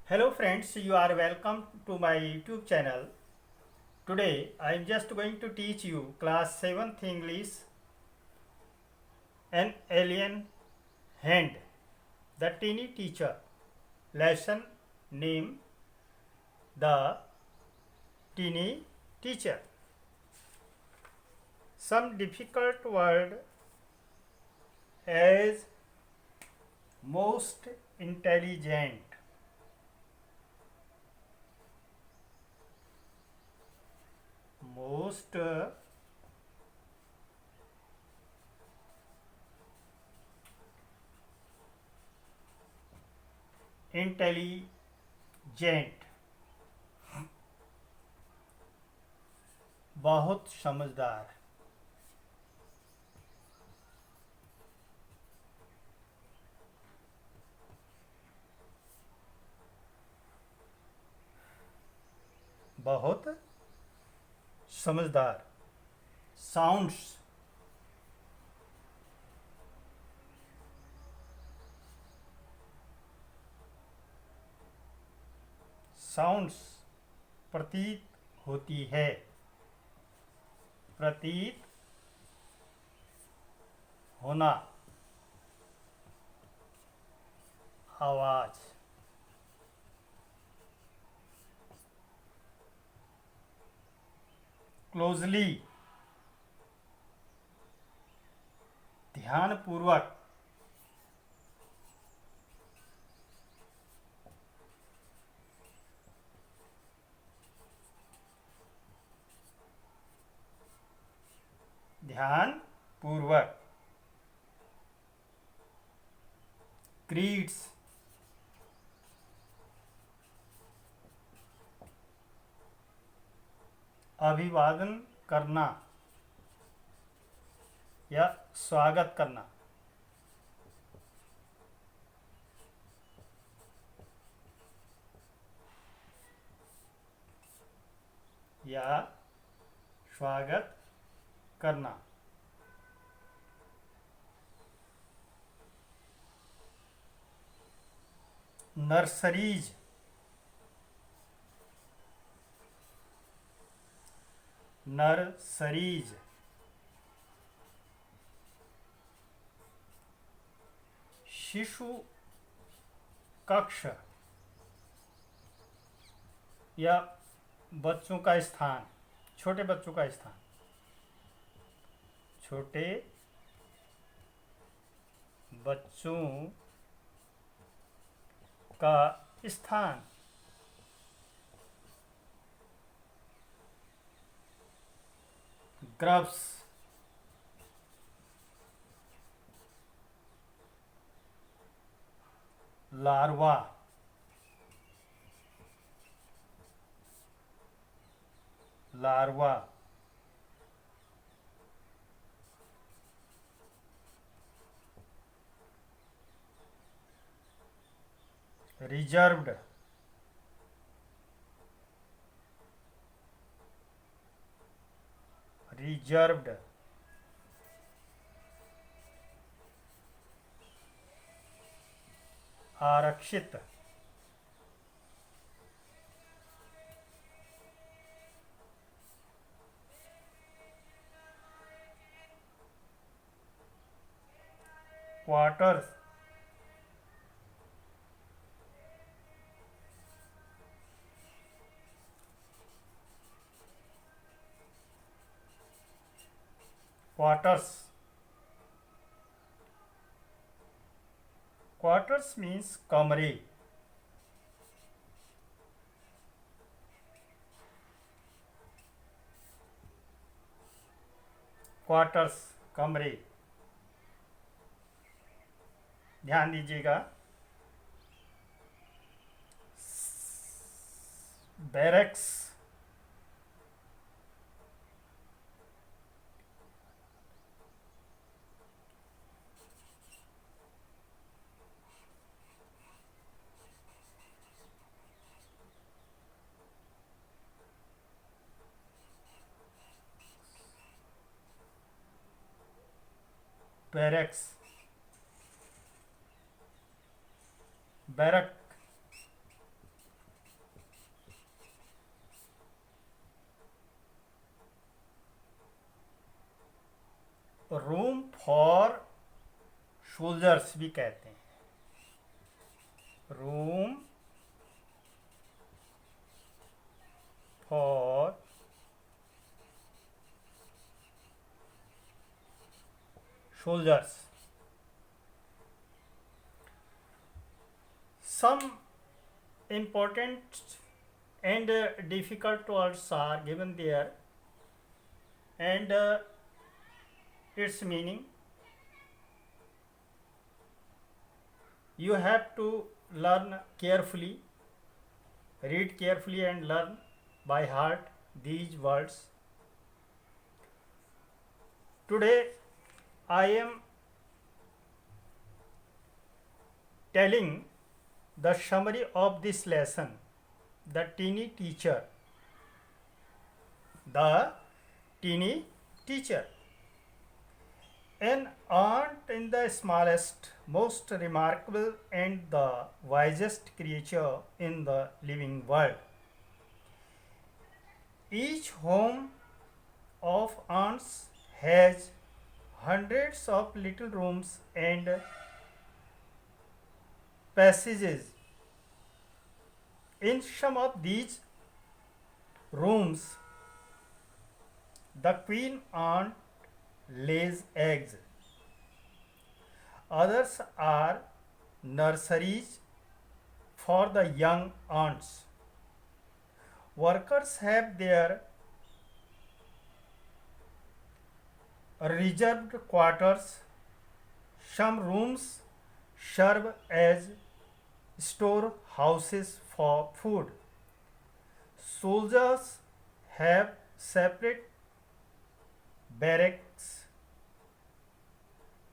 Hello friends, you are welcome to my YouTube channel. Today I am just going to teach you class 7th English, An Alien Hand, the Teeny Teacher. Lesson name, The Teeny Teacher. Some difficult word as most intelligent, most intelligent, बहुत समझदार, बहुत समझदार. Sounds, sounds प्रतीत होती है, प्रतीत होना, आवाज. क्लोजली, ध्यानपूर्वक, ध्यानपूर्वक. ग्रीड्स, अभिवादन करना या स्वागत करना. या स्वागत करना. Nurseries, nurseries. शिशु कक्ष या बच्चों का स्थान, छोटे बच्चों का स्थान, छोटे बच्चों का स्थान. Grubs, larva, larva. Reserved, reserved. आरक्षित, क्वार्टर्स, क्वार्टर्स. क्वार्टर्स मीन्स कमरे. क्वार्टर्स कमरे. ध्यान दीजिएगा. Barracks, barracks, barrack, room for soldiers भी कहते हैं, room for soldiers. Some important and difficult words are given there, and its meaning. You have to learn carefully, read carefully, and learn by heart these words. Today I am telling the summary of this lesson, the teeny teacher. The teeny teacher. An ant in the smallest, most remarkable, and the wisest creature in the living world. Each home of ants has hundreds of little rooms and passages. In some of these rooms, the queen ant lays eggs. Others are nurseries for the young ants. Workers have their reserved quarters. Some rooms serve as storehouses for food. Soldiers have separate barracks.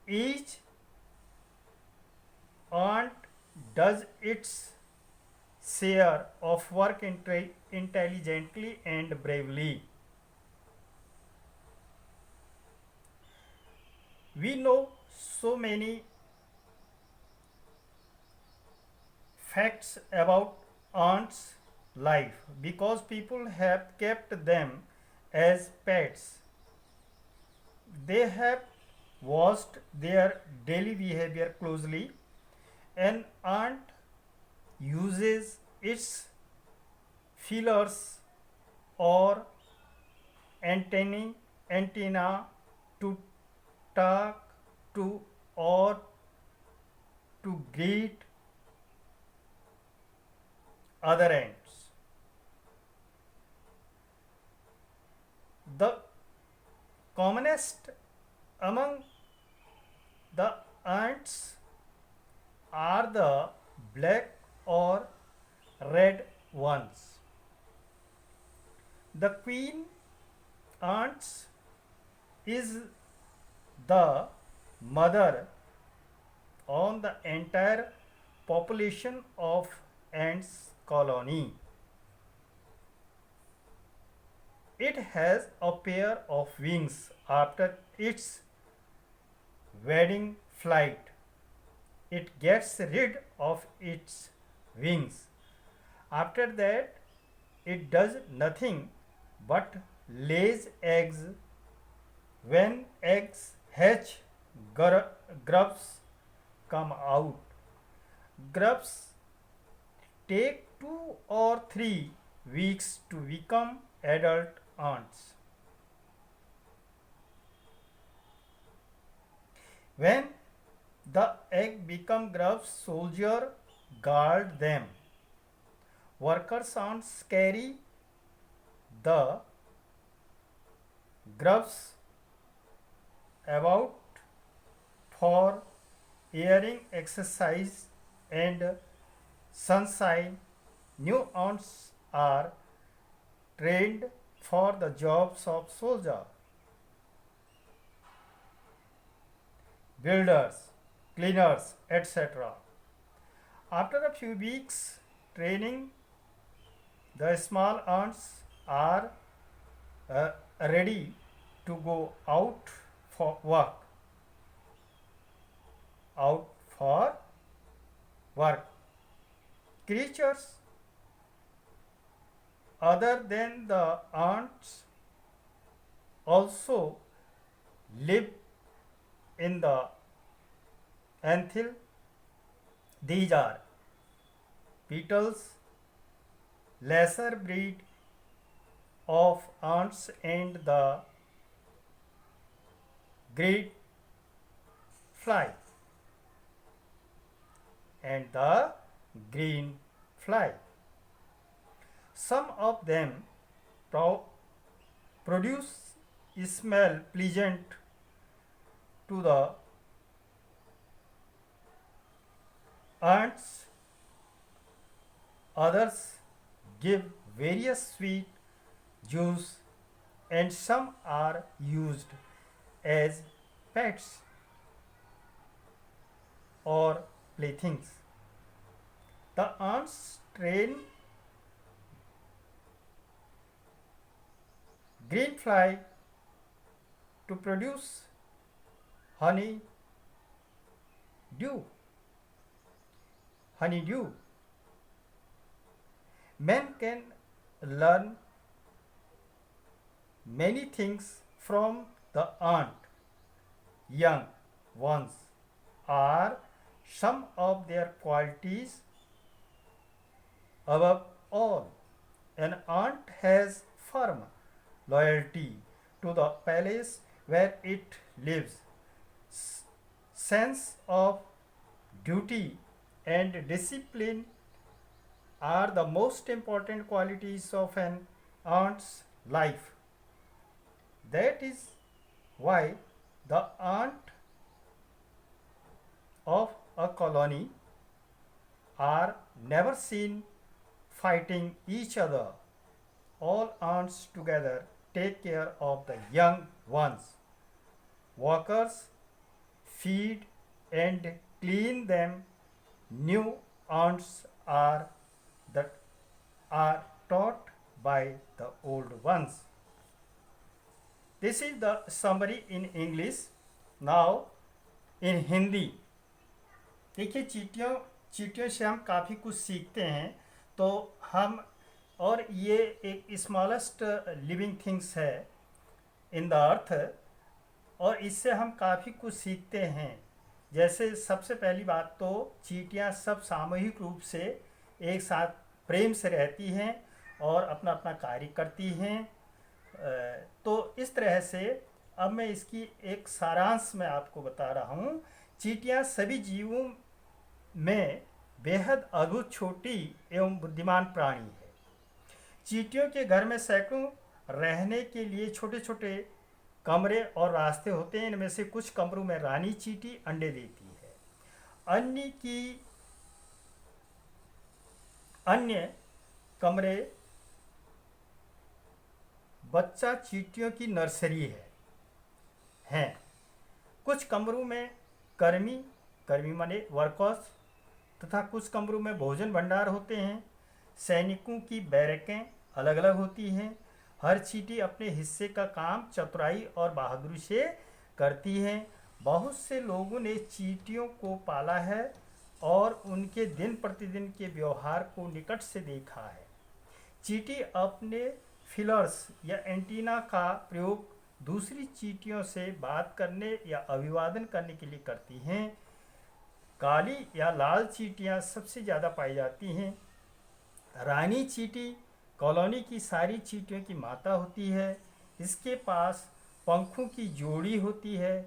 Each ant does its share of work intelligently and bravely. We know so many facts about ants' life because people have kept them as pets. They have watched their daily behavior closely. An ant uses its feelers or antenna to talk to or to greet other ants. The commonest among the ants are the black or red ones. The queen ants is the mother on the entire population of ants colony. It has a pair of wings after its wedding flight. It gets rid of its wings. After that, it does nothing but lays eggs. When eggs hatch, grubs come out. Grubs take 2 or 3 weeks to become adult ants. When the egg become grubs, soldier guard them. Workers ants carry the grubs about for airing, exercise, and sunshine. New ants are trained for the jobs of soldier, builders, cleaners, etc. After a few weeks training, the small ants are ready to go out for work. Out for work. Creatures other than the ants also live in the anthill. These are beetles, lesser breed of ants, and the great fly and the green fly. Some of them produce smell pleasant to the ants, others give various sweet juice, and some are used as pets or playthings. The ants train green fly to produce honey dew. Honeydew. Men can learn many things from the ant. Young ones are some of their qualities. Above all, an ant has firm loyalty to the palace where it lives. Sense of duty and discipline are the most important qualities of an ant's life. That is why the ant of a colony are never seen fighting each other. All ants together take care of the young ones. Workers feed and clean them. New ants are taught by the old ones. This is the summary in English. Now in Hindi. देखिए चींटियों से हम काफ़ी कुछ सीखते हैं। तो हम और ये एक स्मॉलेस्ट लिविंग थिंग्स है इन द अर्थ, और इससे हम काफ़ी कुछ सीखते हैं। जैसे सबसे पहली बात तो चींटियाँ सब सामूहिक रूप से एक साथ प्रेम से रहती हैं और अपना अपना कार्य करती हैं। तो इस तरह से अब मैं इसकी एक सारांश में आपको बता रहा हूँ। चींटियाँ सभी जीवों में बेहद अद्भुत छोटी एवं बुद्धिमान प्राणी है। चींटियों के घर में सैकड़ों रहने के लिए छोटे छोटे कमरे और रास्ते होते हैं। इनमें से कुछ कमरों में रानी चींटी अंडे देती है। अन्य कमरे बच्चा चींटियों की नर्सरी हैं। कुछ कमरों में कर्मी माने वर्कर्स तथा कुछ कमरों में भोजन भंडार होते हैं। सैनिकों की बैरकें अलग अलग होती हैं। हर चींटी अपने हिस्से का काम चतुराई और बहादुरी से करती है। बहुत से लोगों ने चींटियों को पाला है और उनके दिन प्रतिदिन के व्यवहार को निकट से देखा है। चींटी अपने फिलर्स या एंटीना का प्रयोग दूसरी चींटियों से बात करने या अभिवादन करने के लिए करती हैं। काली या लाल चींटियाँ सबसे ज़्यादा पाई जाती हैं। रानी चींटी कॉलोनी की सारी चींटियों की माता होती है। इसके पास पंखों की जोड़ी होती है।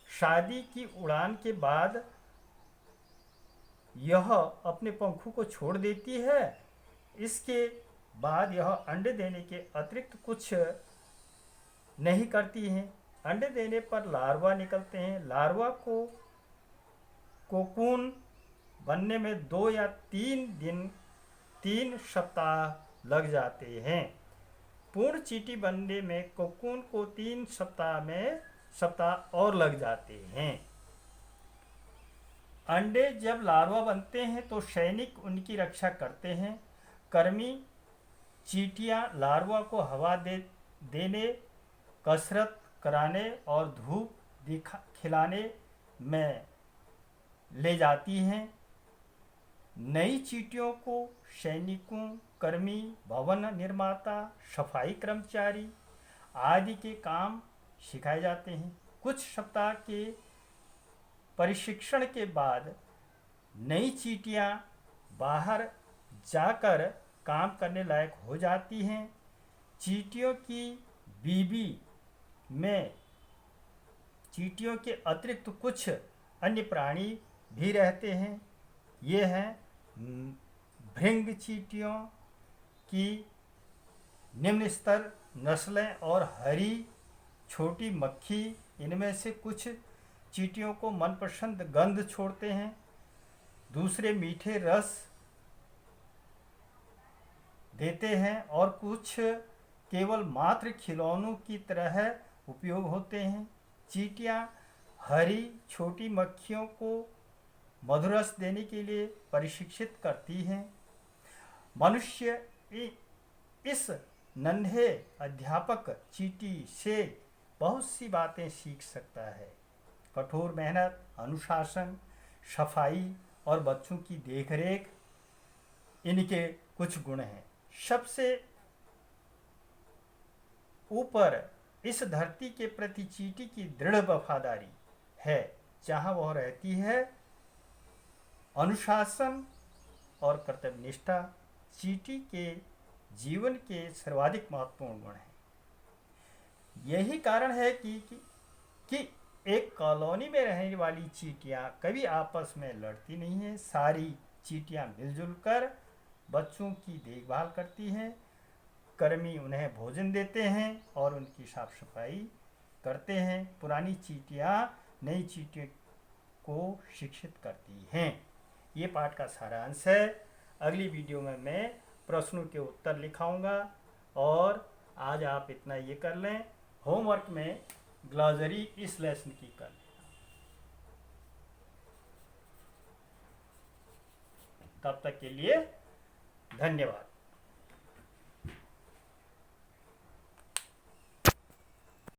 शादी की उड़ान के बाद यह अपने पंखों को छोड़ देती है। इसके बाद यह अंडे देने के अतिरिक्त कुछ नहीं करती हैं। अंडे देने पर लार्वा निकलते हैं। लार्वा को कोकून बनने में 2 या 3 सप्ताह लग जाते हैं। पूर्ण चींटी बनने में कोकून को 3 सप्ताह और लग जाते हैं। अंडे जब लार्वा बनते हैं तो सैनिक उनकी रक्षा करते हैं। कर्मी चींटियां लार्वा को हवा देने, कसरत कराने और धूप खिलाने में ले जाती हैं। नई चींटियों को सैनिकों, कर्मी, भवन निर्माता, सफाई कर्मचारी आदि के काम सिखाए जाते हैं। कुछ सप्ताह के प्रशिक्षण के बाद नई चींटियां बाहर जाकर काम करने लायक हो जाती हैं। चींटियों की बीबी में चींटियों के अतिरिक्त कुछ अन्य प्राणी भी रहते हैं। ये हैं भृंग चींटियों की निम्न स्तर नस्लें और हरी छोटी मक्खी। इनमें से कुछ चींटियों को मनपसंद गंध छोड़ते हैं, दूसरे मीठे रस देते हैं और कुछ केवल मात्र खिलौनों की तरह उपयोग होते हैं। चींटियां हरी छोटी मक्खियों को मधुरस देने के लिए प्रशिक्षित करती हैं। मनुष्य इस नन्हे अध्यापक चींटी से बहुत सी बातें सीख सकता है। कठोर मेहनत, अनुशासन, सफाई और बच्चों की देखरेख इनके कुछ गुण हैं। सबसे ऊपर इस धरती के प्रति चींटी की दृढ़ वफादारी है। जहाँ वह रहती है, अनुशासन और कर्तव्यनिष्ठा चींटी के जीवन के सर्वाधिक महत्वपूर्ण गुण हैं। यही कारण है कि एक कॉलोनी में रहने वाली चींटियां कभी आपस में लड़ती नहीं हैं। सारी चींटियां मिलजुल कर बच्चों की देखभाल करती हैं, कर्मी उन्हें भोजन देते हैं और उनकी साफ सफाई करते हैं। पुरानी चींटियां नई चींटियों को शिक्षित करती हैं। ये पाठ का सारांश है। अगली वीडियो में मैं प्रश्नों के उत्तर लिखाऊंगा और आज आप इतना ये कर लें। होमवर्क में ग्लॉसरी इस लेसन की कर लें। तब तक के लिए धन्यवाद।